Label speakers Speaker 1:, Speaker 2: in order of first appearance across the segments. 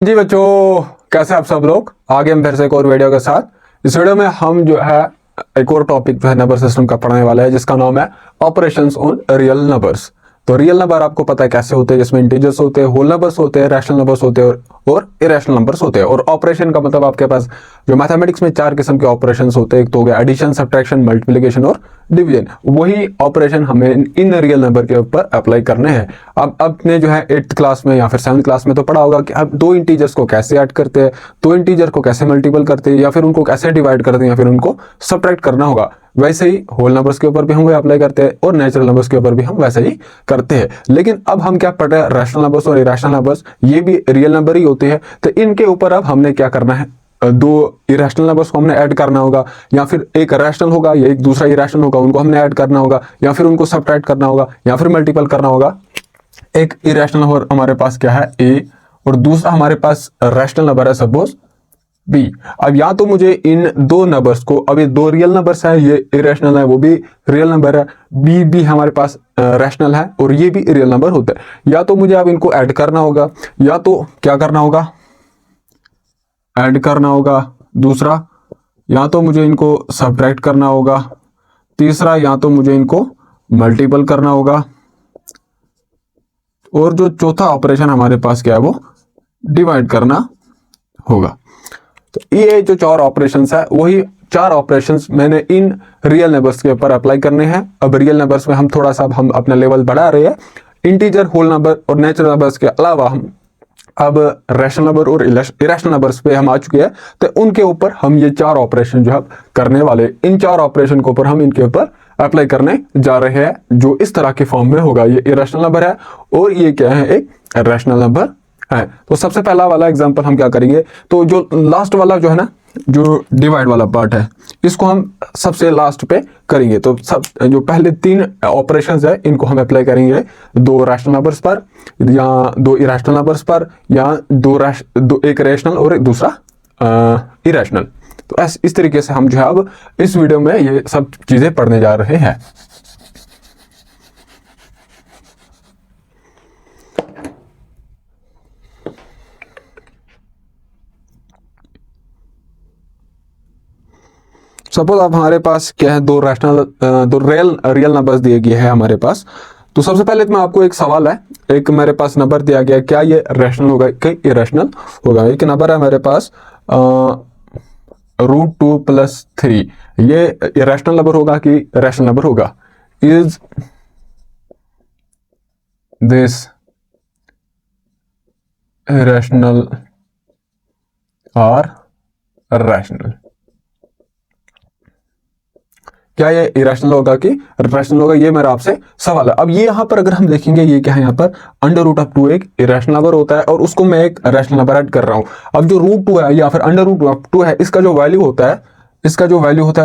Speaker 1: जी बच्चों, कैसे आप सब लोग। आगे हम फिर से एक और वीडियो के साथ। इस वीडियो में हम जो है एक और टॉपिक जो है नंबर सिस्टम का पढ़ने वाला है, जिसका नाम है ऑपरेशंस ऑन रियल नंबर्स। तो रियल नंबर आपको पता है कैसे होते हैं, जिसमें इंटीजर्स होते हैं, होल नंबर्स होते हैं, रैशनल नंबर्स होते हैं और इरेशनल नंबर्स होते हैं। और ऑपरेशन का मतलब आपके पास जो मैथमेटिक्स में 4 किस्म के ऑपरेशंस होते हैं। एक तो हो गया एडिशन, सब्ट्रैक्शन, मल्टीप्लिकेशन और डिवीजन। वही ऑपरेशन हमें इन रियल नंबर के ऊपर अप्लाई करने हैं। अब आपने जो है 8th क्लास में या फिर 7th क्लास में तो पढ़ा होगा कि अब दो इंटीजर्स को कैसे ऐड करते हैं, दो इंटीजर को कैसे मल्टीपल करते हैं, या फिर उनको कैसे डिवाइड करते हैं, या फिर उनको सब्ट्रैक्ट करना होगा। वैसे ही होल नंबर्स के ऊपर भी हम अप्लाई करते हैं और नेचुरल नंबर्स के ऊपर भी हम वैसे ही करते हैं। लेकिन अब हम क्या पढ़ रहे हैं, रैशनल नंबर्स और इरेशनल नंबर्स, ये भी रियल नंबर ही होते हैं। तो इनके ऊपर अब हमने क्या करना है, दो इरेशनल नंबर्स को हमने ऐड करना होगा, या फिर एक रैशनल होगा या एक दूसरा इरेशनल होगा, उनको हमने ऐड करना होगा, या फिर उनको सब्ट्रैक्ट करना होगा, या फिर मल्टीपल करना होगा। एक इरेशनल नंबर हमारे पास क्या है, ए, और दूसरा हमारे पास रैशनल नंबर है सपोज बी। अब या तो मुझे इन दो नंबर्स को, अब ये दो रियल नंबर्स है, ये इरेशनल है, वो भी रियल नंबर है, बी भी हमारे पास रैशनल है और ये भी रियल नंबर होता है। या तो मुझे अब इनको ऐड करना होगा, या तो क्या करना होगा, ऐड करना होगा। दूसरा, या तो मुझे इनको सब्ट्रैक्ट करना होगा। तीसरा, या तो मुझे इनको मल्टीपल करना होगा। और जो चौथा ऑपरेशन हमारे पास क्या है, वो डिवाइड करना होगा। तो ये जो 4 ऑपरेशंस है, वही 4 ऑपरेशंस मैंने इन रियल नंबर्स के ऊपर अप्लाई करने हैं। अब रियल नंबर्स में हम थोड़ा सा हम अपना लेवल बढ़ा रहे हैं। इंटीजर, होल नंबर और नेचुरल नंबर्स के अलावा हम अब रैशनल नंबर और इरेशनल नंबर्स पे हम आ चुके हैं। तो उनके ऊपर हम ये 4 ऑपरेशन जो है करने वाले, इन 4 ऑपरेशन के ऊपर हम इनके ऊपर अप्लाई करने जा रहे हैं, जो इस तरह के फॉर्म में होगा। ये इरेशनल नंबर है और ये क्या है, एक रैशनल नंबर है। तो सबसे पहला वाला एग्जांपल हम क्या करेंगे, तो जो लास्ट वाला जो है ना, जो डिवाइड वाला पार्ट है, इसको हम सबसे लास्ट पे करेंगे। तो सब जो पहले 3 ऑपरेशंस है, इनको हम अप्लाई करेंगे 2 रैशनल नंबर्स पर, या 2 इरेशनल नंबर्स पर, या एक रैशनल और एक दूसरा इरेशनल। तो इस तरीके से हम जो है अब इस वीडियो में ये सब चीजें पढ़ने जा रहे हैं। सपोज अब हमारे पास क्या है, 2 रैशनल, 2 रियल नंबर्स दिए गए हैं हमारे पास। तो सबसे पहले तो मैं आपको एक सवाल है, एक मेरे पास नंबर दिया गया, क्या ये रैशनल होगा कि इरेशनल होगा। एक नंबर है मेरे पास √2 + 3, ये इरेशनल नंबर होगा कि रैशनल नंबर होगा। इज दिस इरेशनल और रैशनल, क्या ये इरेशनल होगा कि रैशनल होगा, ये मेरा आपसे सवाल है। अब ये यहां पर अगर हम देखेंगे, ये क्या है, यहाँ पर √2 एक इरेशनल नंबर होता है और उसको मैं एक रैशनल नंबर ऐड कर रहा हूं। अब जो √2 है या फिर √2 है, इसका जो वैल्यू होता है,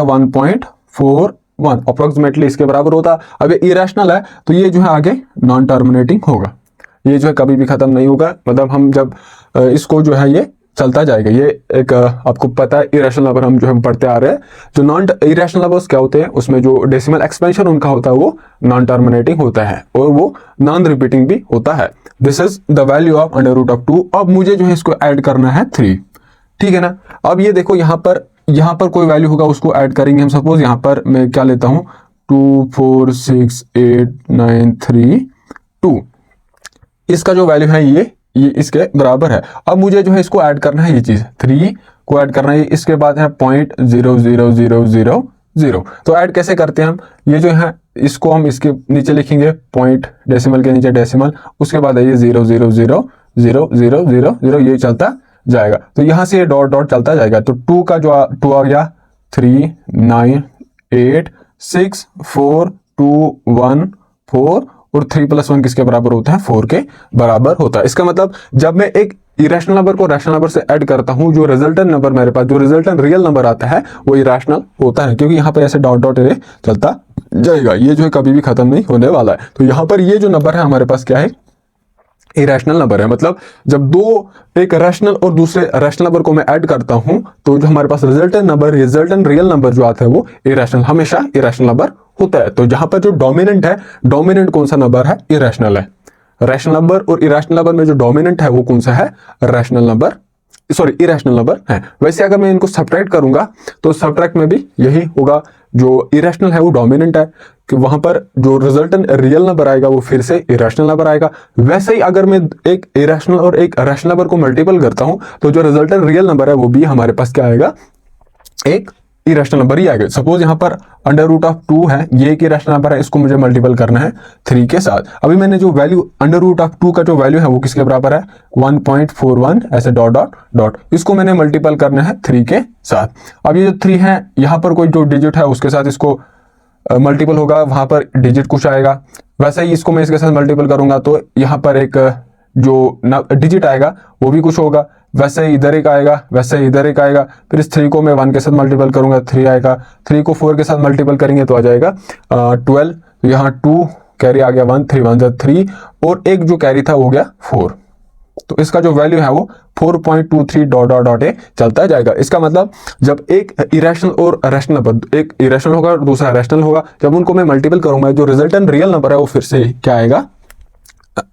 Speaker 1: 1.41 अप्रोक्सीमेटली इसके बराबर होता है। अब ये इरेशनल है तो ये जो है आगे नॉन टर्मिनेटिंग होगा, ये जो है कभी भी खत्म नहीं होगा। मतलब हम जब इसको जो है ये चलता जाएगा। ये एक आपको पता है इरेशनल नंबर हम जो हम पढ़ते आ रहे हैं, जो नॉन इरेशनल नंबर्स क्या होते हैं, उसमें जो डेसिमल एक्सपेंशन उनका होता है वो नॉन टर्मिनेटिंग होता है और वो नॉन रिपीटिंग भी होता है। This is the value of √2। अब मुझे जो है इसको ऐड करना है 3, ठीक है ना। अब ये देखो, यहाँ पर कोई वैल्यू होगा, उसको ऐड करेंगे हम। सपोज यहाँ पर मैं क्या लेता हूँ, 2 4 6 8 9 3 2, इसका जो वैल्यू है ये इसके बराबर है। अब मुझे जो है इसको ऐड करना है, ये चीज 3 को ऐड करना है। इसके बाद है 0.00000। तो ऐड कैसे करते हैं हम, ये जो है इसको हम इसके नीचे लिखेंगे पॉइंट, डेसिमल के नीचे डेसिमल, उसके बाद है ये 0.0000000, ये चलता जाएगा। तो यहां से ये डॉट डॉट चलता जाएगा। तो 2 का जो 2 आ गया, 3 9 8 6 4 2 1 4, और 3 + 1 किसके बराबर होता है, 4 के बराबर होता है। इसका मतलब जब मैं एक इरेशनल नंबर को रैशनल नंबर से ऐड करता हूं, जो रिजल्टेंट नंबर मेरे पास, जो रिजल्टेंट रियल नंबर आता है, वो इरेशनल होता है, क्योंकि यहाँ पर ऐसे डॉट डॉट चलता जाएगा। ये जो है कभी भी खत्म नहीं होने वाला है। तो यहाँ पर ये जो नंबर है हमारे पास क्या है, इरेशनल नंबर है। मतलब जब एक रैशनल और दूसरे रैशनल नंबर को मैं ऐड करता हूं, तो जो हमारे पास रिजल्टेंट रियल नंबर जो आता है वो इरेशनल, हमेशा इरेशनल नंबर होता है। तो जहां पर जो डोमिनेंट है, डोमिनेंट कौन सा नंबर है, इरेशनल है, रैशनल नंबर और इरेशनल नंबर में जो डोमिनेंट है वो कौन सा है, rational number, sorry irrational number है। वैसे अगर मैं इनको सब्ट्रैक्ट करूंगा तो सब्ट्रैक्ट में भी यही होगा, जो इरेशनल है वो डोमिनेंट है कि वहां पर जो रिजल्टेंट रियल नंबर आएगा वो फिर से इरेशनल नंबर आएगा। वैसे ही अगर मैं एक इरेशनल और एक रैशनल नंबर को मल्टीपल करता हूं तो जो रिजल्टेंट रियल नंबर है वो भी हमारे पास क्या आएगा, एक इरेशनल नंबर ही आएगा। सपोज यहाँ पर अंडर रूट ऑफ 2 है, ये एक इरेशनल नंबर है, इसको मुझे मल्टीपल करना है 3 के साथ। अभी मैंने जो वैल्यू अंडर रूट ऑफ 2 का जो वैल्यू है वो किसके बराबर है, 1.41 ऐसे डॉट डॉट डॉट, इसको मैंने मल्टीपल करना है 3 के साथ। अब ये जो 3 है यहाँ पर कोई जो डिजिट है उसके साथ इसको मल्टीपल होगा, वहां पर डिजिट कुछ आएगा। वैसे ही इसको मैं इसके साथ मल्टीपल करूंगा तो यहाँ पर एक जो डिजिट आएगा वो भी कुछ होगा। वैसे ही इधर एक आएगा, वैसे ही इधर एक आएगा। फिर इस 3 को मैं 1 के साथ मल्टीपल करूंगा 3 आएगा, 3 को 4 के साथ मल्टीपल करेंगे तो आ जाएगा 12। तो यहाँ 2 कैरी आ गया 1, 3 1 3 और एक जो कैरी था वो गया 4। तो इसका जो वैल्यू है वो 4.23 डॉट डॉट डॉट चलता जाएगा। इसका मतलब जब एक इरेशनल और रैशनल नंबर, एक इरेशनल होगा और दूसरा रैशनल होगा, जब उनको मैं मल्टीपल करूंगा जो रिजल्टेंट रियल नंबर है वो फिर से क्या आएगा,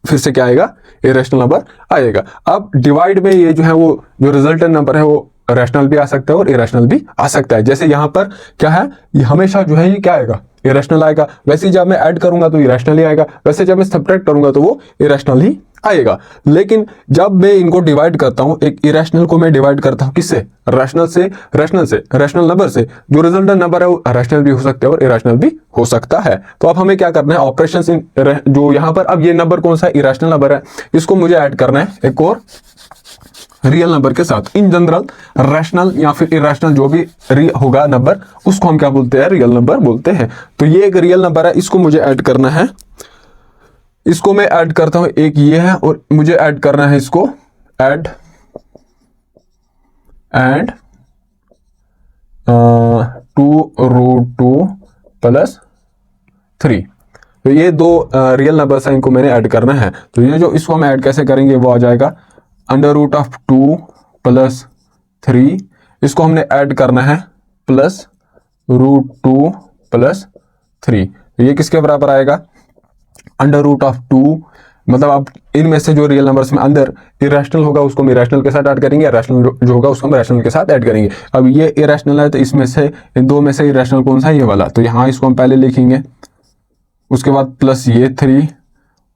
Speaker 1: फिर से क्या आएगा, इरेशनल नंबर आएगा। अब डिवाइड में ये जो है वो जो रिजल्टेंट नंबर है वो रैशनल भी आ सकता है और इरेशनल भी आ सकता है। जैसे यहाँ पर क्या है, ये हमेशा जो है ये क्या आएगा, इरेशनल आएगा। वैसे जब मैं ऐड करूंगा तो इरेशनल ही आएगा, वैसे जब मैं सब्ट्रैक्ट करूंगा तो वो इरेशनल ही आएगा। लेकिन जब मैं इनको डिवाइड करता हूं, एक इरेशनल को मैं डिवाइड करता हूं किससे, रैशनल से, रैशनल नंबर से, जो रिजल्टेंट नंबर है वो रैशनल भी हो सकता है और इरेशनल भी हो सकता है। तो अब हमें क्या करना है, ऑपरेशंस इन जो यहाँ पर, अब ये नंबर कौन सा है, इरेशनल नंबर है, इसको मुझे ऐड करना है एक और रियल नंबर के साथ। इन जनरल रैशनल या फिर इरेशनल जो भी होगा नंबर उसको हम क्या बोलते हैं, रियल नंबर बोलते हैं। तो ये एक रियल नंबर है, इसको मुझे ऐड करना है, इसको मैं ऐड करता हूं, एक ये है और मुझे ऐड करना है इसको ऐड 2√2 + 3। तो ये दो रियल नंबर्स हैं, इनको मैंने ऐड करना है। तो ये जो इसको हम ऐड कैसे करेंगे वो आ जाएगा √2 + 3, इसको हमने ऐड करना है +√2 + 3। तो ये किसके बराबर आएगा, √2, मतलब आप इनमें से जो रियल नंबर्स में अंदर इरेशनल होगा उसको हम इरेशनल के साथ ऐड करेंगे, रैशनल जो होगा उसको हम रैशनल के साथ ऐड करेंगे। अब ये इरेशनल है तो इसमें से, इन दो में से इरेशनल कौन सा है, ये वाला। तो यहाँ इसको हम पहले लिखेंगे, उसके बाद प्लस ये 3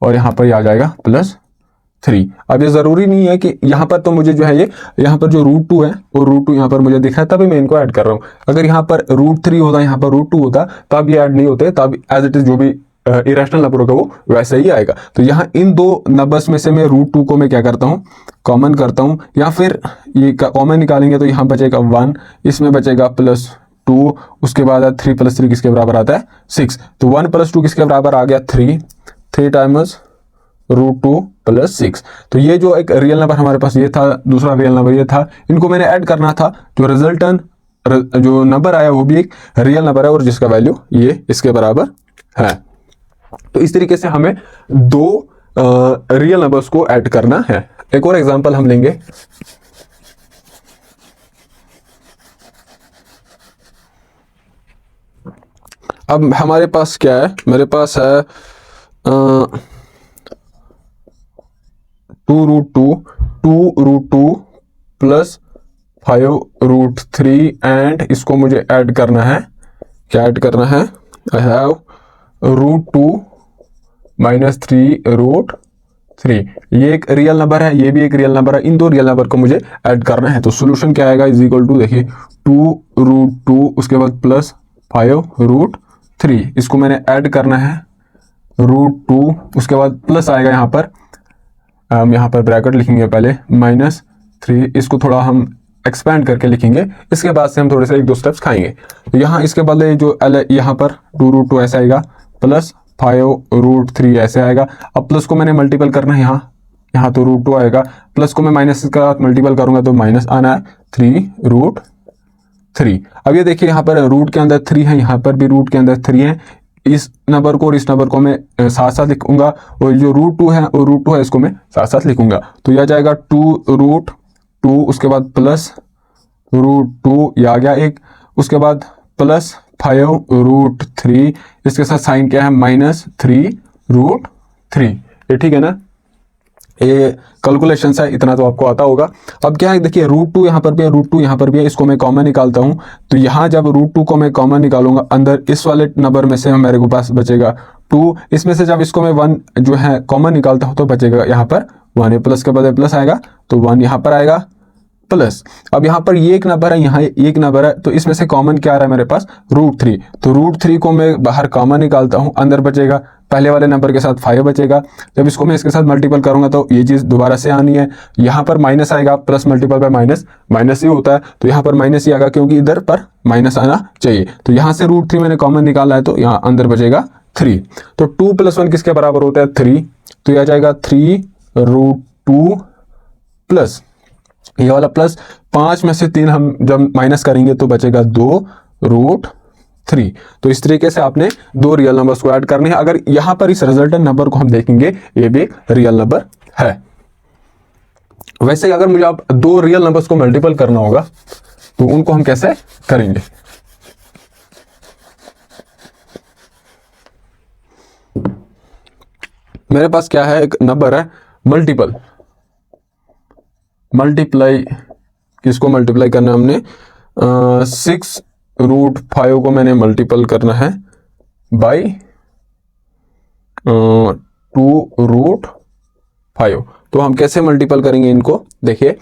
Speaker 1: और यहाँ पर आ जाएगा +3। अब ये जरूरी नहीं है कि यहाँ पर, तो मुझे जो है ये यहाँ पर जो √2 है वो √2 यहाँ पर मुझे दिख रहा है तभी मैं इनको ऐड कर रहा हूँ। अगर यहाँ पर √3 होता, यहाँ पर √2 होता तब ये ऐड नहीं होते, तब एज इट इज जो भी इरेशनल नंबर होगा वो वैसे ही आएगा। तो यहाँ इन दो नंबर्स में से मैं √2 को मैं क्या करता हूँ, कॉमन करता हूँ, या फिर ये कॉमन निकालेंगे तो यहाँ बचेगा 1, इसमें बचेगा +2, उसके बाद 3 + 3 किसके बराबर आता है, 6। तो 1 + 2 किसके बराबर आ गया, 3 टाइम्स √2 + 6। तो ये जो एक रियल नंबर हमारे पास ये था, दूसरा रियल नंबर ये था, इनको मैंने ऐड करना था। जो रिजल्टेंट जो नंबर आया वो भी एक रियल नंबर है और जिसका वैल्यू ये इसके बराबर है। तो इस तरीके से हमें दो रियल नंबर्स को ऐड करना है। एक और एग्जांपल हम लेंगे। अब हमारे पास क्या है, मेरे पास है 2√2 + 5√3 एंड इसको मुझे ऐड करना है, क्या ऐड करना है, आई हैव √2 - 3√3। ये एक रियल नंबर है, ये भी एक रियल नंबर है, इन दो रियल नंबर को मुझे ऐड करना है। तो सोल्यूशन क्या आएगा, = देखिए 2√2 उसके बाद +5√3, इसको मैंने ऐड करना है √2, उसके बाद प्लस आएगा यहाँ पर, हम यहाँ पर ब्रैकेट लिखेंगे पहले -3, इसको थोड़ा हम एक्सपैंड करके लिखेंगे, इसके बाद से हम थोड़े से 1-2 स्टेप्स खाएंगे। तो यहाँ इसके बदले जो यहाँ पर 2√2 ऐसा आएगा, +5√3 ऐसे आएगा। अब प्लस को मैंने मल्टीपल करना है, यहाँ तो √2 आएगा, प्लस को मैं माइनस के साथ मल्टीपल करूंगा तो माइनस आना है 3√3। अब ये देखिए यहाँ पर रूट के अंदर 3 है, यहाँ पर भी रूट के अंदर 3 है। इस नंबर को और इस नंबर को मैं साथ साथ लिखूंगा और जो √2 है और √2 है इसको मैं साथ साथ लिखूंगा। तो यह जाएगा 2√2, उसके बाद +√2 ये आ गया एक, उसके बाद +5√3, इसके साथ साइन क्या है -3√3। ये ठीक है ना, ये कैलकुलेशन है, इतना तो आपको आता होगा। अब क्या है देखिए, √2 यहाँ पर भी है, √2 यहाँ पर भी है, इसको मैं कॉमन निकालता हूँ। तो यहाँ जब √2 को मैं कॉमन निकालूंगा, अंदर इस वाले नंबर में से मेरे को पास बचेगा 2, इसमें से जब इसको मैं 1 जो है कॉमन निकालता हूँ तो बचेगा यहाँ पर 1, प्लस के बाद प्लस आएगा तो 1 यहाँ पर आएगा प्लस। अब यहाँ पर ये एक नंबर है, यहाँ एक नंबर है, तो इसमें से कॉमन क्या आ रहा है मेरे पास √3। तो √3 को मैं बाहर कॉमन निकालता हूँ, अंदर बचेगा पहले वाले नंबर के साथ 5 बचेगा। जब इसको मैं इसके साथ मल्टीपल करूंगा तो ये चीज दोबारा से आनी है, यहाँ पर माइनस आएगा, plus multiple by minus, minus ही होता है तो यहाँ पर माइनस ही आएगा क्योंकि इधर पर माइनस आना चाहिए। तो यहाँ से √3 मैंने कॉमन निकाला है तो यहाँ अंदर बचेगा 3। तो 2 + 1 किसके बराबर होता है 3, तो यह आ जाएगा 3 √2 प्लस ये वाला प्लस 5 में से 3 हम जब माइनस करेंगे तो बचेगा 2 √3। तो इस तरीके से आपने दो रियल नंबर्स को ऐड करने हैं। अगर यहां पर इस रिजल्टेंट नंबर को हम देखेंगे, ये भी एक रियल नंबर है। वैसे अगर मुझे आप दो रियल नंबर्स को मल्टीपल करना होगा तो उनको हम कैसे करेंगे। मेरे पास क्या है, एक नंबर है मल्टीप्लाई, किसको मल्टीप्लाई करना है हमने 6 √5 को मैंने मल्टीपल करना है बाई 2 √5। तो हम कैसे मल्टीपल करेंगे इनको, देखिए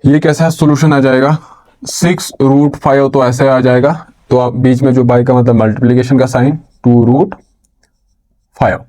Speaker 1: ये कैसा सॉल्यूशन आ जाएगा, 6 √5 तो ऐसे आ जाएगा, तो आप बीच में जो बाई का मतलब मल्टीप्लीकेशन का साइन 2 √5।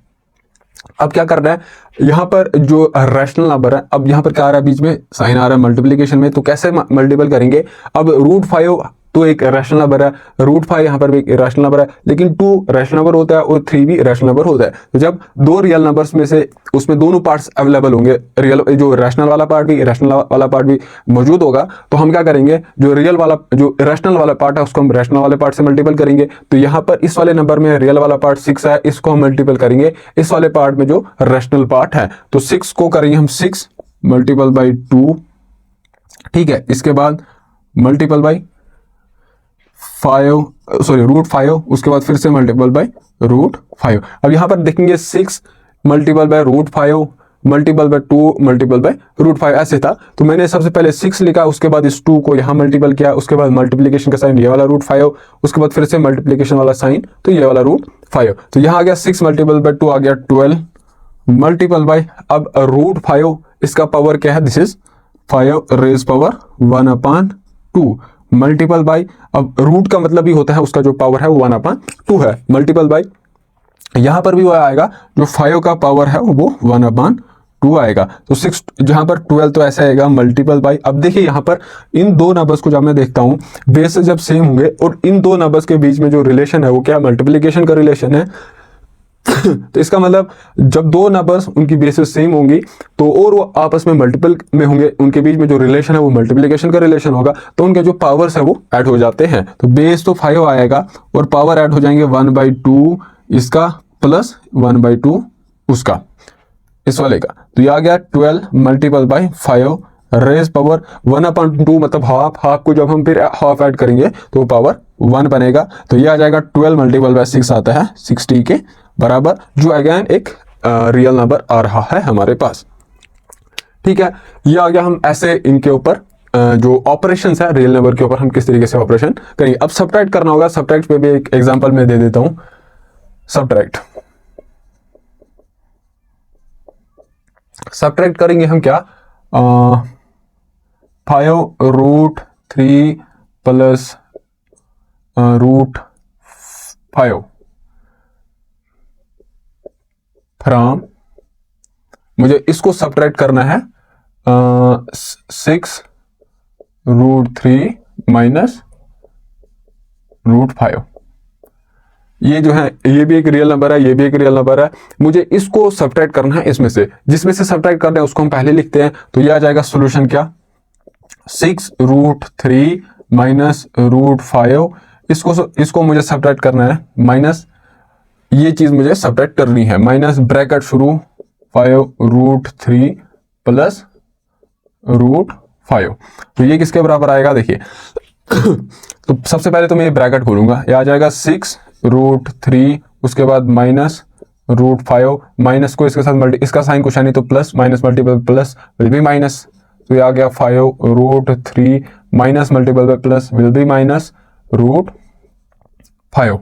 Speaker 1: अब क्या करना है, यहां पर जो रैशनल नंबर है, अब यहां पर क्या आ रहा है, बीच में साइन आ रहा है मल्टीप्लिकेशन में, तो कैसे मल्टीपल करेंगे। अब √5 तो एक रैशनल नंबर है, √5 यहां पर भी एक रैशनल नंबर है, लेकिन 2 रैशनल नंबर होता है और 3 भी रैशनल नंबर होता है। तो जब दो रियल नंबर्स में से उसमें दोनों पार्ट्स अवेलेबल होंगे, रियल जो रैशनल वाला पार्ट भी रैशनल वाला पार्ट भी मौजूद होगा, तो हम क्या करेंगे, जो रैशनल वाला पार्ट है उसको हम रैशनल वाले पार्ट से मल्टीपल करेंगे। तो यहाँ पर इस वाले नंबर में रियल वाला पार्ट 6 है, इसको हम मल्टीपल करेंगे इस वाले पार्ट में जो रैशनल पार्ट है, तो 6 को करेंगे हम 6 मल्टीपल बाई 2, ठीक है। इसके बाद मल्टीपल बाई 5 उसके बाद फिर से मल्टीपल बाय √5। अब यहां पर देखेंगे 6 multiple bye √5 multiple bye 2 multiple bye √5 ऐसे था। तो मैंने सबसे पहले 6 लिखा, उसके बाद इस 2 को यहां मल्टीपल किया, उसके बाद मल्टीप्लीकेशन का साइन ये वाला √5, उसके बाद फिर से मल्टीप्लीकेशन वाला साइन तो ये वाला √5। तो यहां आ गया 6 मल्टीपल बाय 2 आ गया 12 मल्टीपल बाय, अब √5 इसका पावर क्या है, this is 5 raise power 1/2 multiple by, अब रूट का मतलब ही होता है उसका जो पावर है वो 1/2 है, मल्टीपल बाई यहां पर भी वो आएगा जो 5 का पावर है वो 1/2 आएगा। तो 6 जहां पर 12 तो ऐसा आएगा मल्टीपल बाई। अब देखिए यहां पर इन दो नंबर्स को जब मैं देखता हूं, बेस जब सेम होंगे और इन दो नंबर्स के बीच में जो रिलेशन है वो क्या मल्टीप्लीकेशन का रिलेशन है। तो इसका मतलब जब दो नंबर्स उनकी बेसिस सेम होंगी तो और वो आपस में मल्टीपल में होंगे, उनके बीच में जो रिलेशन है वो मल्टीप्लिकेशन का रिलेशन होगा, तो उनके जो पावर्स है वो ऐड हो जाते हैं। तो बेस तो 5 आएगा और पावर ऐड हो जाएंगे 1/2 इसका प्लस 1/2 उसका, इस वाले का। तो ये आ गया 12 मल्टीपल बाई 5 रेज पावर 1/2 मतलब हाफ को जब हम फिर हाफ ऐड करेंगे तो पावर 1 बनेगा। तो ये आ जाएगा 12 मल्टीपल बाई 6 आता है 60 के बराबर, जो अगेन एक रियल नंबर आ रहा है हमारे पास, ठीक है। ये आ गया, हम ऐसे इनके ऊपर जो ऑपरेशन है रियल नंबर के ऊपर हम किस तरीके से ऑपरेशन करेंगे। अब सब्ट्रैक्ट करना होगा, सब्ट्रैक्ट पे भी एक एग्जांपल मैं दे देता हूं। सब्ट्रैक्ट करेंगे हम क्या, 5 √3 प्लस √5 फ्रॉम, मुझे इसको सब्ट्रैक्ट करना है 6 √3 माइनस √5। ये जो है ये भी एक रियल नंबर है, ये भी एक रियल नंबर है, मुझे इसको सब्ट्रैक्ट करना है इसमें से, जिसमें से सब्ट्रैक्ट करना है उसको हम पहले लिखते हैं। तो ये आ जाएगा सॉल्यूशन क्या, 6 √3 माइनस √5, इसको मुझे सब्ट्रैक्ट करना है, माइनस ये चीज मुझे सब्ट्रैक्ट करनी है, माइनस ब्रैकेट शुरू 5 √3 प्लस √5। तो ये किसके बराबर आएगा, देखिए तो सबसे पहले तो मैं ये ब्रैकेट खोलूंगा, ये आ जाएगा 6 √3 उसके बाद माइनस √5 माइनस को इसके साथ मल्टी, इसका साइन कुछ है नहीं तो plus, minus multiple plus will be minus, तो ये आ गया 5 √3 minus multiple bye plus will be minus √5।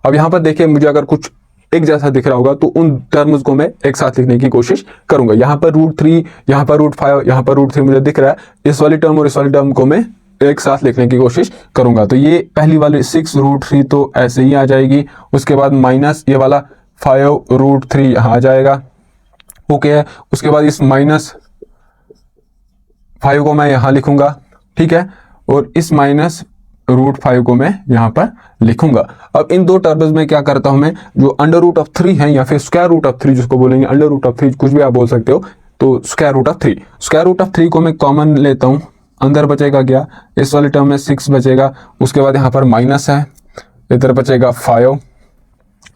Speaker 1: अब यहां पर देखिए मुझे अगर कुछ एक जैसा दिख रहा होगा तो उन टर्म्स को मैं एक साथ लिखने की कोशिश करूंगा। यहाँ पर √3, यहाँ पर √5, यहाँ पर √3 मुझे दिख रहा है, इस वाली टर्म और इस वाली टर्म को मैं एक साथ लिखने की कोशिश करूंगा। तो ये पहली वाली 6 √3 तो ऐसे ही आ जाएगी, उसके बाद माइनस ये वाला 5 √3 यहाँ आ जाएगा, ओके है। उसके बाद इस -5 को मैं यहाँ लिखूंगा, ठीक है, और इस -√5 को मैं यहाँ पर लिखूंगा। अब इन दो टर्म्स में क्या करता हूं मैं, जो √3 है या फिर √3 जिसको बोलेंगे, √3 कुछ भी आप बोल सकते हो, तो √3 को मैं कॉमन लेता हूं, अंदर बचेगा क्या, इस वाले टर्म में 6 बचेगा, उसके बाद यहाँ पर माइनस है, इधर बचेगा 5।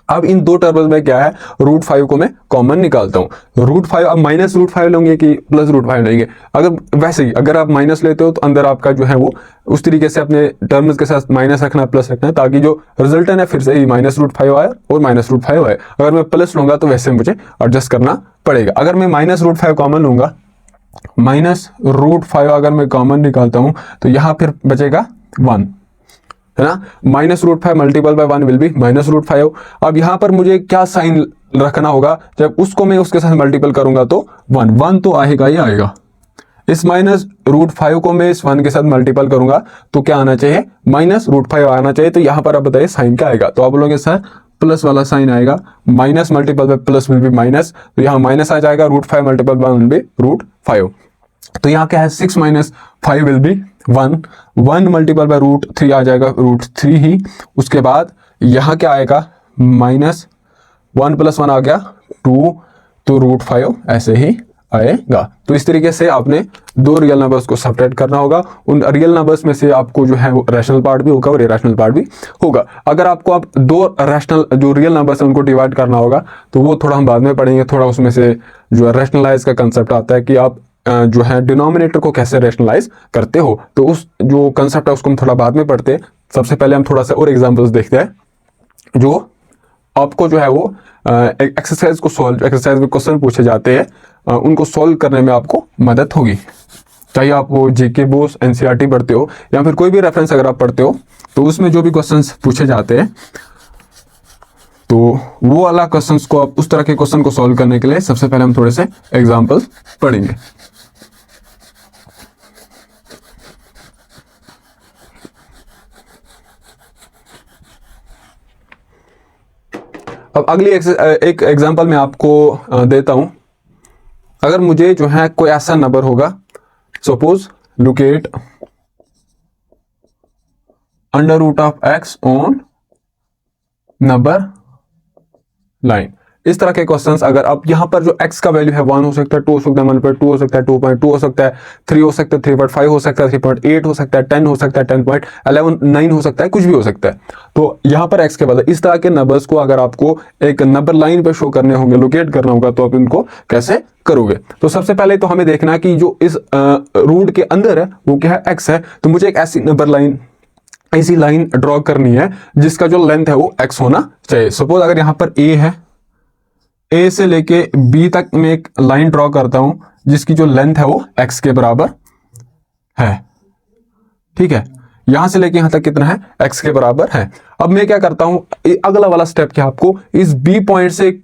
Speaker 1: अब इन दो टर्म्स में क्या है, √5 को मैं कॉमन निकालता हूँ। √5 अब -√5 लेंगे कि +√5 लेंगे, अगर वैसे ही अगर आप माइनस लेते हो तो अंदर आपका जो है वो उस तरीके से अपने टर्म्स के साथ माइनस रखना है, प्लस रखना है, ताकि जो रिजल्टेंट है फिर से ही -√5 आए और -√5 आए। अगर मैं प्लस लूंगा तो वैसे मुझे एडजस्ट करना पड़ेगा। अगर मैं -√5 कॉमन लूंगा, -√5 अगर मैं कॉमन निकालता हूं तो यहां फिर बचेगा 1, है ना, -√5 मल्टीपल बाय 1 विल बी -√5। अब यहां पर मुझे क्या साइन रखना होगा, जब उसको मैं उसके साथ मल्टीपल करूंगा तो 1 तो आएगा ही आएगा। इस -√5 को मैं इस 1 के साथ मल्टीपल करूंगा तो क्या आना चाहिए, -√5 आना चाहिए। तो यहां पर आप बताइए साइन क्या आएगा, तो आप बोलोगे सर प्लस वाला साइन आएगा, minus multiple bye plus will be minus, तो यहाँ माइनस आ जाएगा, √5 मल्टीपल बाय विल बी √5। तो यहाँ क्या है, 6 - 5 विल बी 1 मल्टीपल बाय √3 आ जाएगा √3 ही। उसके बाद यहाँ क्या आएगा, -1 + 1 आ गया 2, तो √5 ऐसे ही आएगा। तो इस तरीके से आपने दो रियल नंबर्स को सब्ट्रैक्ट करना होगा। उन रियल नंबर्स में से आपको जो है वो रैशनल पार्ट भी होगा और इरेशनल पार्ट भी होगा। अगर आपको आप दो रैशनल जो रियल नंबर्स हैं उनको डिवाइड करना होगा तो वो थोड़ा हम बाद में पढ़ेंगे। थोड़ा उसमें से जो रैशनलाइज का कंसेप्ट आता है कि आप जो है डिनोमिनेटर को कैसे रैशनलाइज करते हो, तो उस जो कंसेप्ट है उसको हम थोड़ा बाद में पढ़ते हैं। सबसे पहले हम थोड़ा सा और एग्जाम्पल्स देखते हैं जो आपको जो है वो एक्सरसाइज में क्वेश्चन पूछे जाते हैं, उनको सॉल्व करने में आपको मदद होगी। चाहे आप वो जेके बोस एनसीईआरटी पढ़ते हो या फिर कोई भी रेफरेंस अगर आप पढ़ते हो, तो उसमें जो भी क्वेश्चंस पूछे जाते हैं तो वो वाला क्वेश्चंस को आप उस तरह के क्वेश्चन को सॉल्व करने के लिए सबसे पहले हम थोड़े से एग्जांपल्स पढ़ेंगे। अब अगली एक एग्जांपल मैं आपको देता हूं। अगर मुझे जो है कोई ऐसा नंबर होगा, suppose locate √x on number line, इस तरह के क्वेश्चंस अगर आप यहां पर जो x का वैल्यू है 1 हो सकता है, 2 हो सकता है, 1.2 हो सकता है, 2.2 हो सकता है, 3 हो सकता है, 3.5 हो सकता है, 3.8 हो सकता है, 10 हो सकता है, 10.11 9 हो सकता है, कुछ भी हो सकता है। तो यहां पर x के बदले इस तरह के नंबर्स को अगर आपको एक नंबर लाइन पे शो करने होंगे, लोकेट करना होगा, तो आप इनको कैसे करोगे। तो सबसे पहले तो हमें देखना है कि जो इस रूट के अंदर है वो क्या है, x है। तो मुझे एक ऐसी नंबर लाइन, ऐसी लाइन ड्रॉ करनी है जिसका जो लेंथ है वो x होना चाहिए। सपोज अगर यहां पर a है, a से लेके b तक मैं एक लाइन ड्रॉ करता हूं जिसकी जो लेंथ है वो x के बराबर है, ठीक है। यहां से लेके यहां तक कितना है, x के बराबर है। अब मैं क्या करता हूं, अगला वाला स्टेप क्या, आपको इस b पॉइंट से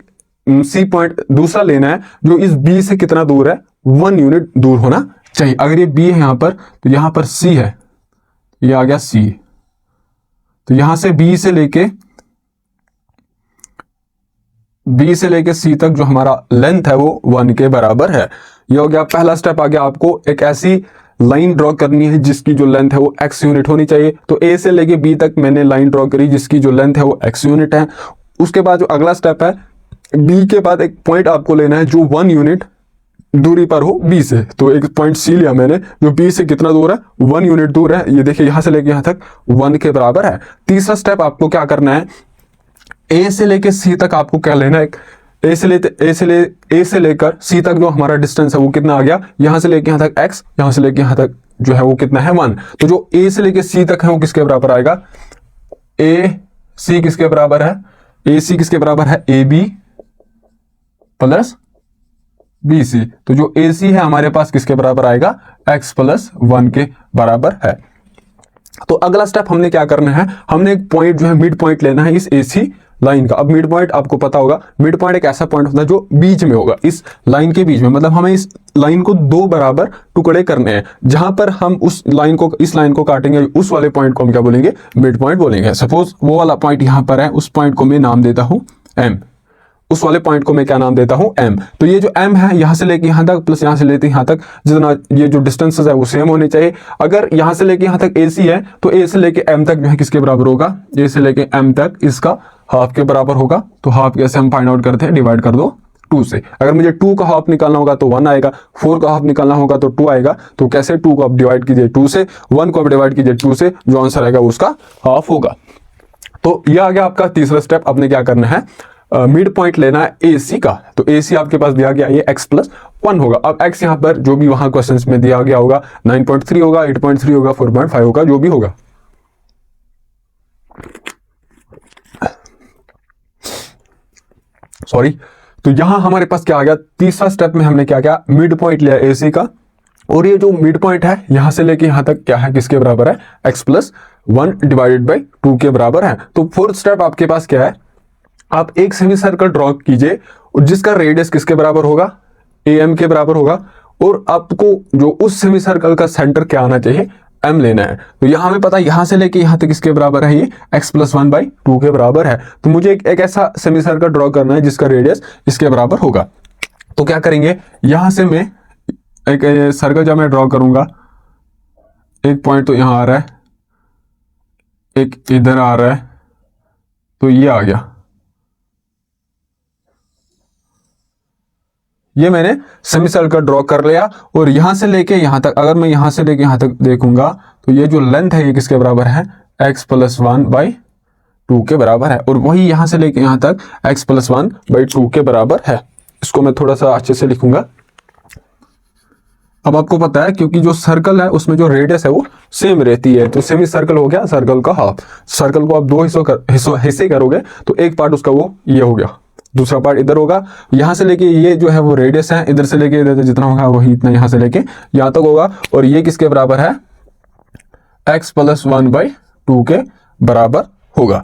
Speaker 1: c पॉइंट दूसरा लेना है जो इस b से कितना दूर है, 1 यूनिट दूर होना चाहिए। अगर ये b है यहां पर, तो यहां पर c है, ये आ गया c। तो यहां से b से लेके c तक जो हमारा लेंथ है वो 1 के बराबर है। ये हो गया पहला स्टेप। आ गया आपको एक ऐसी लाइन ड्रॉ करनी है जिसकी जो लेंथ है वो x यूनिट होनी चाहिए। तो a से लेके b तक मैंने लाइन ड्रॉ करी जिसकी जो लेंथ है वो x यूनिट है। उसके बाद जो अगला स्टेप है, b के बाद एक पॉइंट आपको लेना है जो 1 यूनिट दूरी पर हो b से। तो एक पॉइंट c लिया मैंने जो b से कितना दूर है, 1 यूनिट दूर है। ये देखिए यहां से लेके यहां तक 1 के बराबर है। तीसरा स्टेप आपको क्या करना है, a से लेके c तक आपको क्या लेना है, a से लेकर c तक जो हमारा डिस्टेंस है वो कितना आ गया, यहां से लेके यहां तक x, यहां से लेके यहां तक जो है वो कितना है 1। तो जो a से लेके c तक है वो किसके बराबर आएगा, AC किसके बराबर है, AC किसके बराबर है, AB प्लस बी सी। तो जो ए सी है हमारे पास किसके बराबर आएगा, x प्लस 1 के बराबर है। तो अगला स्टेप हमने क्या करना है, हमने एक पॉइंट जो है मिड पॉइंट लेना है इस AC लाइन का। अब मिड पॉइंट आपको पता होगा, मिड पॉइंट एक ऐसा पॉइंट होता है जो बीच में होगा, इस लाइन के बीच में। मतलब हमें इस लाइन को दो बराबर टुकड़े करने हैं, जहां पर हम उस लाइन को, इस लाइन को काटेंगे, उस वाले पॉइंट को हम क्या बोलेंगे, मिड पॉइंट बोलेंगे। सपोज वो वाला पॉइंट यहां पर है, उस पॉइंट को मैं नाम देता हूं M, उस वाले पॉइंट को मैं क्या नाम देता हूं, M। तो ये जो M है, यहां से लेके यहां तक प्लस यहां से लेके यहां तक, जितना ये जो डिस्टेंसेस है वो सेम होने चाहिए। अगर यहां से लेके यहां तक AC है, तो A से लेके M तक जो है किसके बराबर होगा, A से लेके M तक इसका हाफ के बराबर होगा। तो हाफ कैसे हम फाइंड आउट करते हैं, डिवाइड कर दो 2 से। अगर मुझे 2 का हाफ निकालना होगा तो 1 आएगा, 4 का हाफ निकालना होगा तो 2 आएगा। तो कैसे 2 को आप डिवाइड कीजिए 2 से, 1 को आप डिवाइड कीजिए 2 से, जो आंसर आएगा उसका हाफ होगा। तो ये आ गया आपका तीसरा स्टेप। आपने क्या करना है, मिड पॉइंट लेना है AC का। तो AC आपके पास दिया गया, ये x प्लस 1 होगा। अब x यहां पर जो भी वहां क्वेश्चंस में दिया गया होगा, 9.3 होगा, 8.3 होगा, 4.5 होगा, जो भी होगा। सॉरी। तो यहां हमारे पास क्या आ गया, तीसरा स्टेप में हमने क्या किया, मिड पॉइंट लिया AC का। और ये जो मिड पॉइंट है यहां से लेके यहां तक क्या है, किसके बराबर है, x प्लस 1 डिवाइडेड बाई 2 के बराबर है। तो फोर्थ स्टेप आपके पास क्या है, आप एक सेमी सर्कल ड्रॉ कीजिए और जिसका रेडियस किसके बराबर होगा, AM के बराबर होगा। और आपको जो उस सेमी सर्कल का सेंटर क्या आना चाहिए, M लेना है। तो यहां हमें पता है यहां से लेके यहां तक किसके बराबर है, ये x प्लस 1 बाई 2 के बराबर है। तो मुझे एक ऐसा सेमी सर्कल ड्रॉ करना है जिसका रेडियस इसके बराबर होगा। तो क्या करेंगे, यहां से मैं एक सर्कल जब मैं ड्रॉ करूंगा, एक पॉइंट तो यहां आ रहा है, एक इधर आ रहा है, तो ये आ गया। ये मैंने सेमी सर्कल ड्रॉ कर लिया। और यहां से लेके यहां तक, अगर मैं यहां से लेके यहां तक देखूंगा तो ये जो लेंथ है ये किसके बराबर है, x प्लस 1 बाई 2 के बराबर है। और वही यहां से लेके यहां तक x प्लस 1 बाई 2 के बराबर है। इसको मैं थोड़ा सा अच्छे से लिखूंगा। अब आपको पता है क्योंकि जो सर्कल है उसमें जो रेडियस है वो सेम रहती है, तो सेमी सर्कल हो गया सर्कल का हाफ। सर्कल को आप दो हिस्से करोगे तो एक पार्ट उसका वो ये हो गया, दूसरा पार्ट इधर होगा। यहां से लेके ये जो है वो रेडियस है, इधर से लेके इधर जितना होगा वही इतना यहां से लेके यहां तक होगा। और ये किसके बराबर है, x प्लस 1 बाई 2 के बराबर होगा।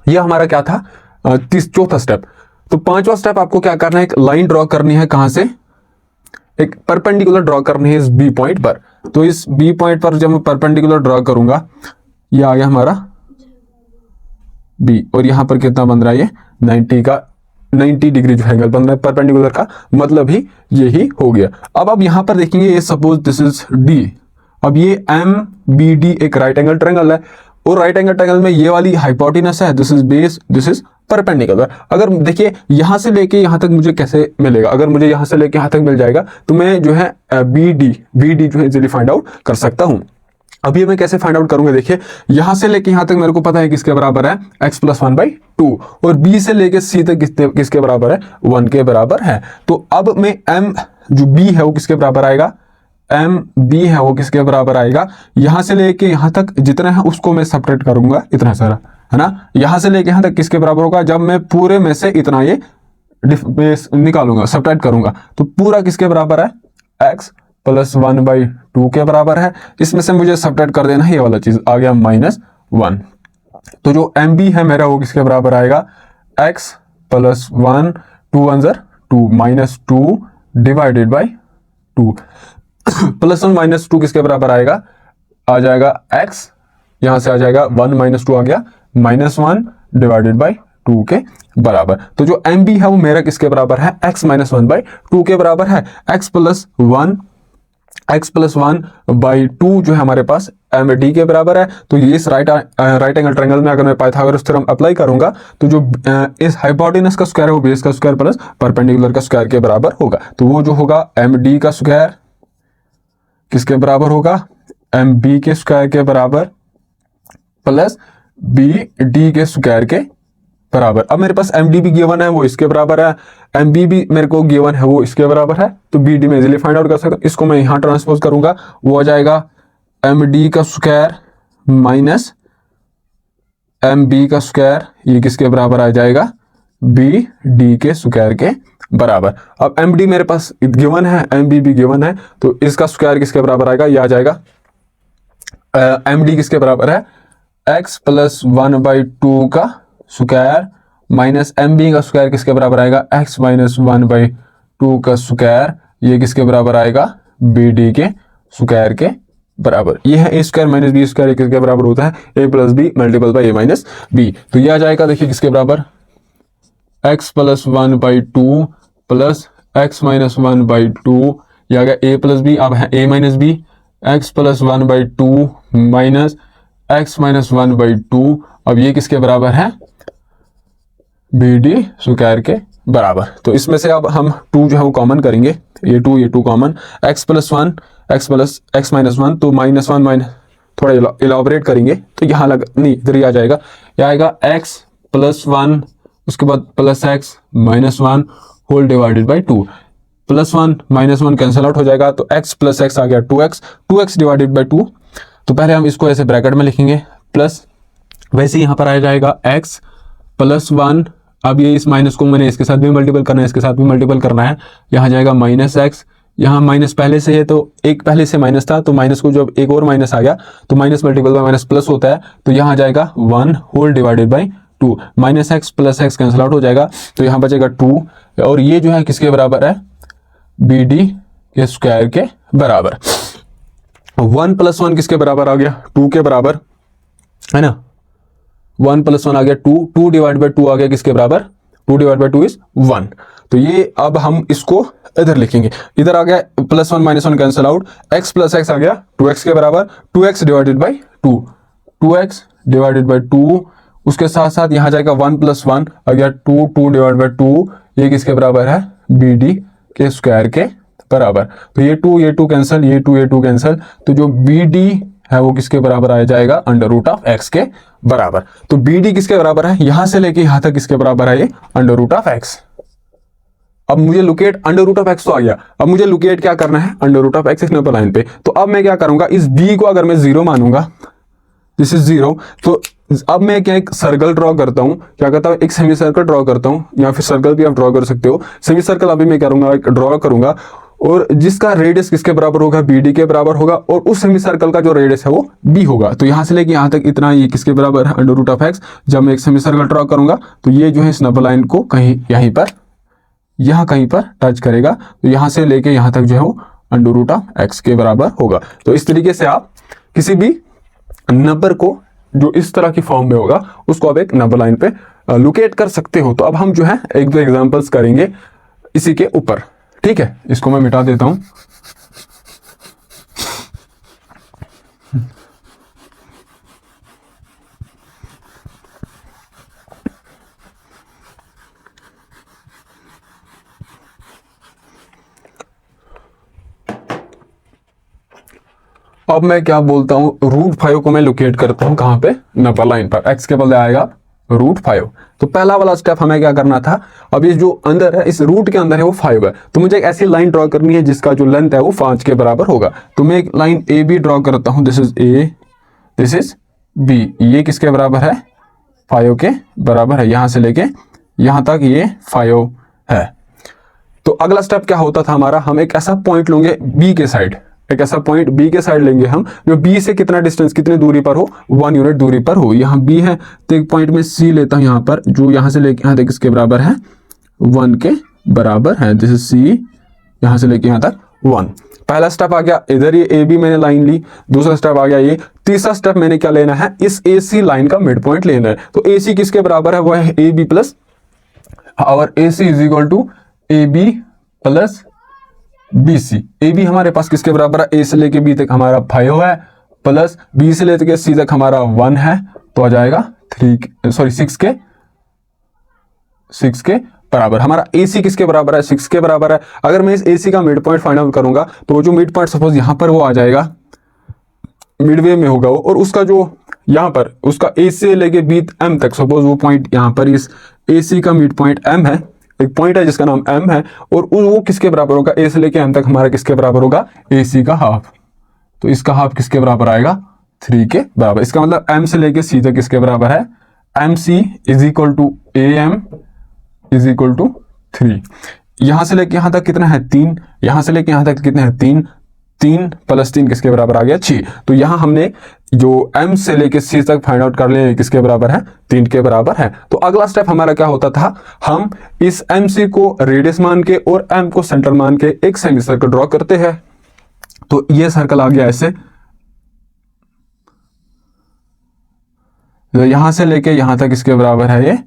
Speaker 1: ये हमारा क्या था, चौथा स्टेप। तो पांचवा स्टेप आपको क्या करना है, एक लाइन ड्रॉ करनी है, कहां से, एक परपेंडिकुलर ड्रॉ करनी है इस B पॉइंट पर। तो इस B पॉइंट पर जब मैं परपेंडिकुलर ड्रॉ करूंगा, ये आ गया हमारा B। और यहां पर कितना बन रहा है, ये 90 डिग्री जो एंगल बन रहा है परपेंडिकुलर का, मतलब ही यही हो गया। अब यहां पर देखेंगे, ये सपोज दिस इज D। अब ये MBD एक राइट एंगल ट्रायंगल है, और राइट एंगल ट्रायंगल में ये वाली हाइपोटेनस है, this is base, this is perpendicular. अगर देखिए यहां से लेके यहां तक मुझे कैसे मिलेगा, अगर मुझे यहां से लेके यहां तक मिल जाएगा तो मैं जो है BD जो है इजीली फाइंड आउट कर सकता हूं। अब ये मैं कैसे फाइंड आउट करूंगा, देखिए यहां से लेके यहां तक मेरे को पता है किसके बराबर है, x प्लस 1 बाई 2। और B से लेके C तक किसके बराबर है, 1 के बराबर है। तो अब मैं M जो B है वो किसके बराबर आएगा, MB है वो किसके बराबर आएगा, यहां से लेके यहां तक जितना है उसको मैं सब्ट्रैक्ट करूंगा, इतना सारा है ना, यहां से लेके यहां तक किसके बराबर होगा, जब मैं पूरे में से इतना ये निकालूंगा, सब्ट्रैक्ट करूंगा, तो पूरा किसके बराबर है, x प्लस 1 बाई 2 के बराबर है। इसमें से मुझे सब्ट्रैक्ट कर देना है, ये वाला चीज आ गया -1। तो जो MB है मेरा वो किसके बराबर आएगा, x plus 1 2 1 2 -2 divided by 2 plus 1 -2 किसके बराबर आएगा, आ जाएगा x, यहां से आ जाएगा 1 -2 आ गया, -1 डिवाइडेड बाई 2 के बराबर। तो जो MB है वो मेरा किसके बराबर है, x माइनस 1 बाई 2 के बराबर है। x प्लस 1 बाई 2 जो है हमारे पास MD के बराबर है। तो ये इस राइट एंगल ट्रायंगल में अगर मैं पाइथागोरस थ्योरम अप्लाई करूंगा तो जो इस हाइपोटेनस का स्क्वायर है वो बेस का स्क्वायर प्लस परपेंडिकुलर का स्क्वायर के बराबर होगा। तो वो जो होगा MD का स्क्वायर किसके बराबर होगा, MB के स्क्वायर के बराबर प्लस BD के स्क्वायर के बराबर। अब मेरे पास MD भी गिवन है वो इसके बराबर है, MB भी मेरे को गिवन है वो इसके बराबर है। तो BD में इजीली फाइंड आउट कर सकता हूं। इसको मैं यहां ट्रांसपोज करूंगा, वो आ जाएगा MD का स्क्वायर माइनस MB का स्क्वायर, ये किसके बराबर आ जाएगा, BD के स्क्वायर के बराबर। अब एम डी मेरे पास गिवन है, एम बी भी गिवन है, तो इसका स्क्वायर किसके बराबर आएगा, ये आ जाएगा एम डी किसके बराबर है, एक्स प्लस 1/2 का स्क्वायर माइनस एम बी का स्क्वायर किसके बराबर आएगा, एक्स माइनस 1/2 का स्क्वायर, ये किसके बराबर आएगा, बी डी के स्क्वायर के बराबर। ये है A square minus B square किसके बराबर होता है, A plus B multiple by A minus B. तो ये आ जाएगा देखिए किसके बराबर, X plus 1/2 plus x minus 1/2, ये आ गया ए प्लस बी, अब है A minus B, X plus 1/2 minus X minus 1/2, अब ये किसके बराबर है, बी डी स्क्वायर के बराबर। तो इसमें से अब हम 2 जो है वो कॉमन करेंगे, ये 2 common, x plus 1 x plus x minus 1, तो -1 माइनस थोड़ा इलाबोरेट करेंगे तो यहाँ लग नहीं इधर ही आ जाएगा, यह आएगा एक्स प्लस 1 उसके बाद plus x minus 1 whole divided by 2, +1 -1 cancel out हो जाएगा, तो x प्लस एक्स आ गया 2x डिवाइडेड बाई 2। तो पहले हम इसको ऐसे ब्रैकेट में लिखेंगे प्लस, वैसे यहाँ पर आ जाएगा x प्लस 1, अब ये इस माइनस को मैंने इसके साथ भी मल्टीपल करना है, इसके साथ भी मल्टीपल करना है, यहाँ जाएगा -x, यहाँ माइनस पहले से है तो एक पहले से माइनस था, तो माइनस को जब एक और माइनस आ गया तो minus multiple by minus plus होता है, तो यहाँ जाएगा 1 whole divided by 2, -x plus x cancel out हो जाएगा, तो यहाँ बचेगा 2, और ये जो है किसके बराबर है, बी डी के स्क्वायर के बराबर। 1 + 1 किसके बराबर आ गया, 2 के बराबर है ना, 1 + 1 आ गया 2, 2 डिवाइड बाई 2 आ गया किसके बराबर, 2 डिवाइड बाई 2 इज 1। तो ये अब हम इसको इधर लिखेंगे, इधर आ गया +1 -1 cancel out, x plus X आ गया 2x के बराबर, 2x divided by 2, 2x divided by 2, उसके साथ साथ यहाँ जाएगा 1 + 1 आ गया 2, 2 डिवाइड बाई 2, ये किसके बराबर है, बी डी के स्क्वायर के बराबर। तो ये 2 कैंसिल, ये 2 कैंसिल, तो जो बी डी है वो किसके बराबर आ जाएगा, √x के बराबर। तो बी डी किसके बराबर है, यहां से लेके यहां तक किसके बराबर है, ये √x। अब मुझे लोकेट √x तो आ गया, अब मुझे लोकेट क्या करना है, √x नंबर लाइन पे। तो अब मैं क्या करूंगा, इस b को अगर मैं 0 मानूंगा, दिस इज 0, तो अब मैं क्या एक सर्कल ड्रॉ करता हूं, क्या करता हूं, एक सेमी सर्कल ड्रॉ करता हूं, या फिर सर्कल भी आप ड्रॉ कर सकते हो। सेमी सर्कल अभी मैं करूंगा, एक ड्रॉ करूंगा, और जिसका रेडियस किसके बराबर होगा, बी डी के बराबर होगा, और उस सेमी सर्कल का जो रेडियस है वो बी होगा। तो यहां से लेके यहां तक इतना, ये किसके बराबर है, √x। जब मैं एक सेमी सर्कल ड्रॉ करूंगा तो ये जो है इस नंबर लाइन को कहीं यहीं पर, यहां कहीं पर टच करेगा, तो यहां से लेके यहां तक जो है वो √x के बराबर होगा। तो इस तरीके से आप किसी भी नंबर को जो इस तरह की फॉर्म में होगा उसको आप एक नंबर लाइन पे लोकेट कर सकते हो। तो अब हम जो है 1-2 एग्जांपल्स करेंगे इसी के ऊपर, ठीक है। इसको मैं मिटा देता हूं। अब मैं क्या बोलता हूं, √5 को मैं लोकेट करता हूं कहां पे, नंबर लाइन पर, x के बदले आएगा √5। तो पहला वाला स्टेप हमें क्या करना था, अब ये जो अंदर है, इस रूट के अंदर है वो 5 है, तो मुझे एक ऐसी लाइन ड्रॉ करनी है जिसका जो लेंथ है वो 5 के बराबर होगा। तो मैं एक लाइन ए बी ड्रॉ करता हूं, this is A, this is B, ये किसके बराबर है, 5 के बराबर है, यहां से लेके यहां तक ये 5 है। तो अगला स्टेप क्या होता था हमारा, हम एक ऐसा पॉइंट लेंगे बी के साइड, एक ऐसा पॉइंट बी के साइड लेंगे हम जो बी से कितना डिस्टेंस, कितनी दूरी पर हो, 1 यूनिट दूरी पर हो। यहाँ बी है तो एक पॉइंट में सी लेता हूं यहाँ पर, जो यहाँ से लेके यहाँ तक किसके बराबर है, 1 के बराबर है, दिस इज सी, यहाँ से लेके यहाँ तक 1। पहला स्टेप आ गया, इधर ये ए बी मैंने लाइन ली, दूसरा स्टेप आ गया ये, तीसरा स्टेप मैंने क्या लेना है, इस ए सी लाइन का मिड पॉइंट लेना है। तो ए सी किसके बराबर है, वो है ए बी प्लस, और A C is equal to A B plus B C. A B हमारे पास किसके बराबर है, ए से लेके बी तक हमारा 5 है, प्लस बी से लेके सी तक हमारा 1 है, तो आ जाएगा 6 के बराबर। हमारा ए सी किसके बराबर है, 6 के बराबर है। अगर मैं इस ए सी का मिड पॉइंट फाइंड आउट करूंगा तो जो मिड पॉइंट सपोज यहां पर वो आ जाएगा, मिडवे में होगा वो, और उसका जो यहां पर उसका ए से लेके बी एम तक, सपोज वो पॉइंट यहां पर इस ए सी का मिड पॉइंट एम है, एक पॉइंट है जिसका नाम m है, और वो किसके बराबर होगा, a से लेके m तक हमारा किसके बराबर होगा, ac का हाफ। तो इसका हाफ किसके बराबर आएगा, 3 के बराबर। इसका मतलब m से लेके c तक किसके बराबर है, mc is equal to am is equal to 3। यहां से लेके यहां तक कितना है 3, यहां से लेके यहां तक कितना है 3, 3 + 3 किसके बराबर आ गया 6। तो यहां हमने जो m से लेके c तक फाइंड आउट कर लिए किसके बराबर है 3 के बराबर है। तो अगला स्टेप हमारा क्या होता था, हम इस mc को रेडियस मान के और m को सेंटर मान के एक सेमी सर्कल ड्रॉ करते हैं। तो ये सर्कल आ गया ऐसे, तो यहां से लेके यहां तक इसके बराबर है ये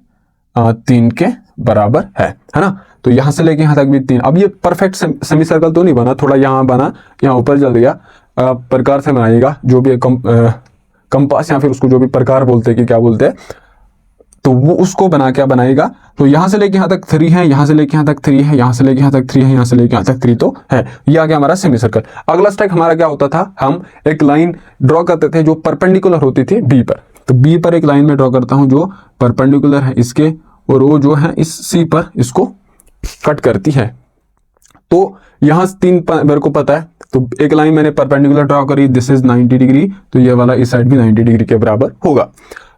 Speaker 1: 3 के बराबर है ना। तो यहां से लेके यहां तक भी 3। अब ये परफेक्ट सेमी सर्कल तो नहीं बना, थोड़ा यहां बना, यहां ऊपर चल गया। प्रकार से बनाइएगा, जो भी कंपास या फिर उसको जो भी प्रकार बोलते हैं कि क्या बोलते हैं, तो वो उसको बना क्या बनाएगा। तो यहां से लेके यहां तक 3 है, यहां से लेके यहां तक 3 है, यहां से लेके यहां तक 3 है, यहां से लेके यहां तक 3 तो है। ये आ गया हमारा सेमी सर्कल। अगला स्टेप हमारा क्या होता था, हम एक लाइन ड्रॉ करते थे जो परपेंडिकुलर होती थी बी पर। तो बी पर एक लाइन में ड्रॉ करता हूं जो परपेंडिकुलर है इसके, और वो जो है इस सी पर इसको कट करती है। तो यहां 3 मेरे को पता है, तो एक लाइन मैंने परपेंडिकुलर ड्रॉ करी, दिस इज 90 डिग्री, तो ये वाला इस साइड भी 90 डिग्री के बराबर होगा।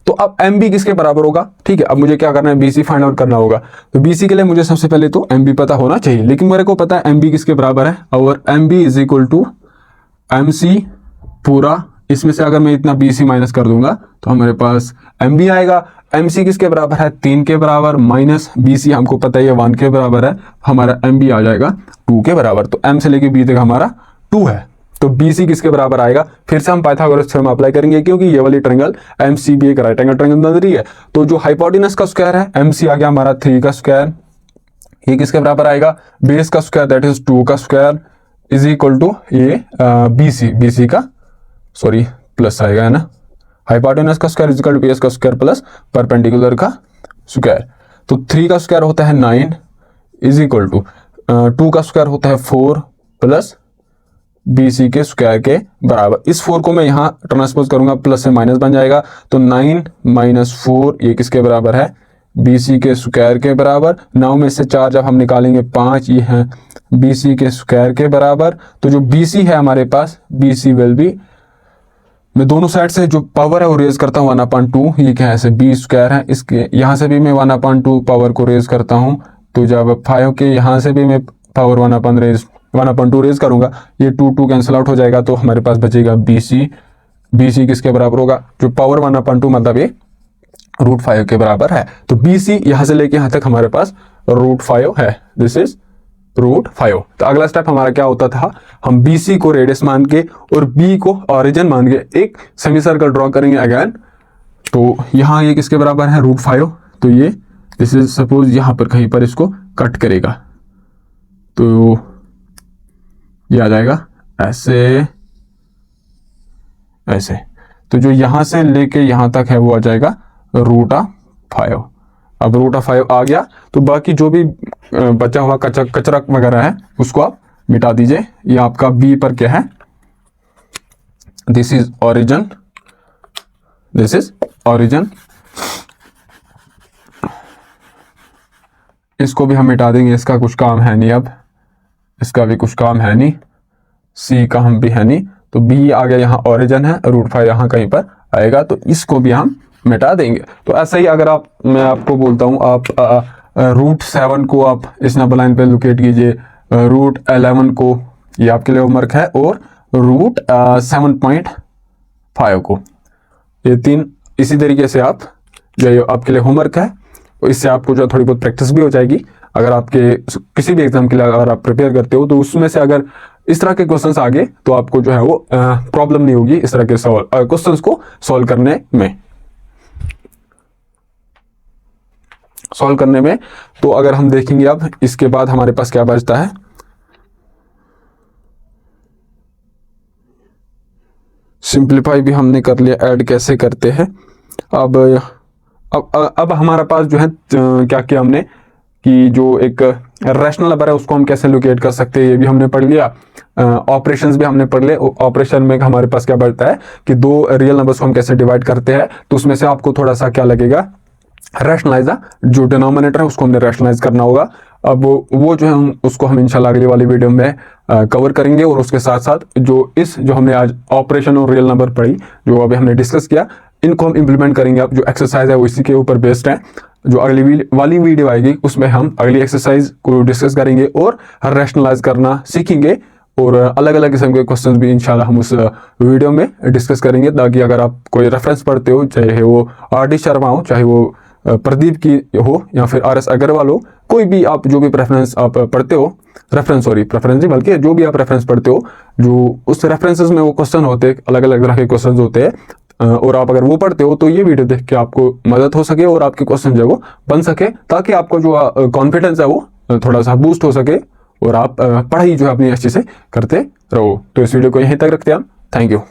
Speaker 1: तो अब एम बी किसके बराबर होगा, ठीक है। अब मुझे क्या करना है, बीसी फाइंड आउट करना होगा। तो बीसी के लिए मुझे सबसे पहले तो एम बी पता होना चाहिए, लेकिन मेरे को पता है एम बी किसके बराबर है, और M B is equal to M C पूरा, इसमें से अगर मैं इतना BC माइनस कर दूंगा तो हमारे पास MB आएगा। MC किसके बराबर है 3 के बराबर, माइनस BC हमको पता है ये 1 के बराबर है, हमारा MB आ जाएगा 2 के बराबर। तो M से लेके B तक हमारा 2 है। तो BC किसके बराबर आएगा, फिर से हम पाइथागोरस थ्योरम अप्लाई करेंगे, क्योंकि ये वाली ट्रायंगल MCB एक राइट एंगल ट्रायंगल बन रही है। तो जो हाइपोटेनस का स्क्वायर है MC आ गया हमारा 3 का स्क्वायर, ये किसके बराबर आएगा, बेस का स्क्वायर दैट इज 2 का स्क्वायर इज इक्वल टू ये BC का सॉरी प्लस आएगा, है ना। हाइपोटेनस का square is equal to base का स्क्वायर प्लस परपेंडिकुलर का स्क्वायर। तो 3 का स्क्वायर होता है 9 इज इक्वल टू 2 का स्क्वायर होता है 4 प्लस BC के स्क्वायर के बराबर। इस 4 को मैं यहाँ ट्रांसपोज करूंगा, प्लस से माइनस बन जाएगा। तो 9 - 4 ये किसके बराबर है, BC के स्क्वायर के बराबर। 9 में से 4 जब हम निकालेंगे 5, ये है BC के स्क्वायर के बराबर। तो जो BC है हमारे पास, BC विल बी, मैं दोनों साइड से जो पावर है वो रेज करता हूँ 1/2, ये क्या है ऐसे B स्क्वायर है, इसके यहाँ से भी मैं 1/2 पावर को रेज करता हूँ। तो जब 5 के यहाँ से भी मैं पावर 1/2 रेज करूंगा, ये 2 कैंसिल आउट हो जाएगा, तो हमारे पास बचेगा BC किसके बराबर होगा, जो पावर 1/2 मतलब ये √5 के बराबर है। तो BC यहाँ से लेके यहाँ तक हमारे पास √5 है, दिस इज √5। तो अगला स्टेप हमारा क्या होता था, हम BC को रेडियस मान के और B को ऑरिजिन मान के एक सेमी सर्कल ड्रॉ करेंगे अगेन। तो यहाँ ये किसके बराबर है √5, तो ये दिस इज सपोज यहाँ पर कहीं पर इसको कट करेगा, तो ये आ जाएगा ऐसे ऐसे। तो जो यहां से लेके यहां तक है वो आ जाएगा √5। अब √5 आ गया, तो बाकी जो भी बचा हुआ कचरा वगैरह है उसको आप मिटा दीजिए। ये आपका B पर क्या है, this is origin, this is origin. इसको भी हम मिटा देंगे, इसका कुछ काम है नहीं, अब इसका भी कुछ काम है नहीं, C का हम भी है नहीं। तो B आ गया, यहाँ ऑरिजिन है, √5 यहाँ कहीं पर आएगा, तो इसको भी हम मिटा देंगे। तो ऐसा ही अगर मैं आपको बोलता हूँ, आप √7 को आप इस नंबर लाइन पे लोकेट कीजिए, √11 को, ये आपके लिए होमवर्क है, और √7.5 को, ये 3 इसी तरीके से आप जो आपके लिए होमवर्क है, इससे आपको जो थोड़ी बहुत प्रैक्टिस भी हो जाएगी। अगर आपके किसी भी एग्जाम के लिए अगर आप प्रिपेयर करते हो, तो उसमें से अगर इस तरह के क्वेश्चंस आ गए तो आपको जो है वो प्रॉब्लम नहीं होगी इस तरह के क्वेश्चंस को सॉल्व करने में। तो अगर हम देखेंगे अब इसके बाद हमारे पास क्या बचता है, सिंप्लीफाई भी हमने कर लिया, ऐड कैसे करते हैं। अब हमारा पास जो है क्या किया हमने कि जो एक रैशनल नंबर है उसको हम कैसे लोकेट कर सकते हैं, ये भी हमने पढ़ लिया। ऑपरेशंस भी हमने पढ़ लिए। ऑपरेशन में हमारे पास क्या बढ़ता है कि 2 रियल नंबर्स को हम कैसे डिवाइड करते हैं, तो उसमें से आपको थोड़ा सा क्या लगेगा, रैशनलाइज, जो डिनोमिनेटर है उसको हमने रैशनलाइज करना होगा। अब वो जो है उसको हम इंशाल्लाह अगली वाली वीडियो में कवर करेंगे, और उसके साथ साथ जो हमने आज ऑपरेशन और रियल नंबर पढ़ी, जो अभी हमने डिस्कस किया, इनको हम इंप्लीमेंट करेंगे। अब जो एक्सरसाइज है वो इसी के ऊपर बेस्ड है। जो अगली वाली वीडियो आएगी उसमें हम अगली एक्सरसाइज को डिस्कस करेंगे और रैशनलाइज करना सीखेंगे, और अलग अलग किस्म के क्वेश्चंस भी इंशाल्लाह हम उस वीडियो में डिस्कस करेंगे, ताकि अगर आप कोई रेफरेंस पढ़ते हो, चाहे वो आर डी शर्मा हो, चाहे वो प्रदीप की हो, या फिर आर एस अग्रवाल हो, कोई भी आप जो भी प्रेफरेंस आप पढ़ते हो, प्रेफरेंस नहीं बल्कि जो भी आप रेफरेंस पढ़ते हो, जो उस रेफरेंसेस में वो क्वेश्चन होते हैं, अलग अलग तरह के क्वेश्चन होते हैं, और आप अगर वो पढ़ते हो तो ये वीडियो देख के आपको मदद हो सके और आपके क्वेश्चन जो है वो बन सके, ताकि आपको जो कॉन्फिडेंस है वो थोड़ा सा बूस्ट हो सके और आप पढ़ाई जो है अपनी अच्छे से करते रहो। तो इस वीडियो को यहीं तक रखते हैं हम। Thank you.